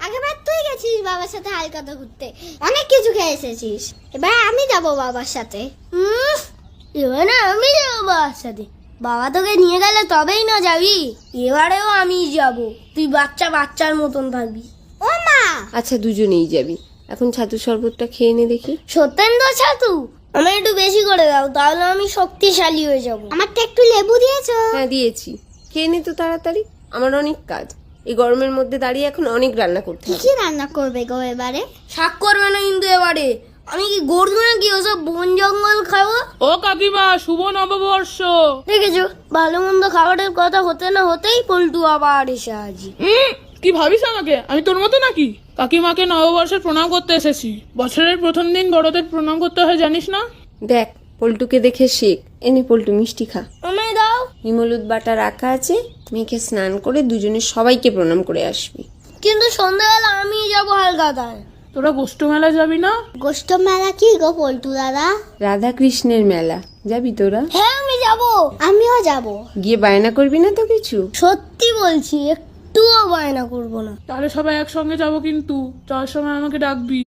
আগেবার তুই গেছিস বাবার সাথে হালকাতা ঘুরতে, অনেক কিছু খেয়ে এসেছিস। এবার আমি যাব বাবার সাথে। এবার না আমি যাবো বাবার সাথে? বাবা তোকে নিয়ে গেলে তবেই না যাবি। এবারেও আমি যাব, তুই বাচ্চা বাচ্চার মতন থাকবি। ও মা, আচ্ছা দুজনেই যাবি। এখন ছাতু শরবতটা খেয়ে নে দেখি। সত্যেন্দ্র ছাতু আমার একটু বেশি করে দাও, তাহলে আমি শক্তিশালী হয়ে যাব। আমারটা একটু লেবু দিয়েছো? হ্যাঁ দিয়েছি, খেয়ে নে তো তাড়াতাড়ি। আমার অনেক কাজ, এই গরমের মধ্যে দাঁড়িয়ে এখন অনেক রান্না করতে কি হবে। কি রান্না করবে গো এবারে? শাক করবে না কিন্তু এবারে। আমি কি গরু নাকি ওসব বন জঙ্গল খাবো? ও কাকিমা, শুভ নববর্ষ। দেখেছো, ভালো মন্দ খাবারের কথা হতে না হতেই পল্টু আবার এসে হাজির। কি ভাবিস আমাকে আমি তোর মতো নাকি? কাকিমাকে নববর্ষের প্রণাম করতে এসেছি। বছরের প্রথম দিন বড়দের প্রণাম করতে হয়, জানিস না? দেখ পল্টুকে দেখে শেখ। এনে পল্টু মিষ্টি খা। আমায় দাও। হিমলুদ বাটা রাখা আছে, মেখে স্নান করে দুজনে সবাইকে প্রণাম করে আসবি। কিন্তু সন্ধ্যাবেলা আমি যাবো হালকাতায়। তোরা গোষ্ঠ মেলা যাবি না? গোষ্ঠ মেলা কি গো পল্টু দাদা? রাধা কৃষ্ণের মেলা, যাবি তোরা? হ্যাঁ আমি যাবো। আমিও যাব। গিয়ে বায়না করবি না তো কিছু? সত্যি বলছি, একটুও বায়না করবো না। তাহলে সবাই একসঙ্গে যাবো, কিন্তু যাওয়ার সময় আমাকে ডাকবি।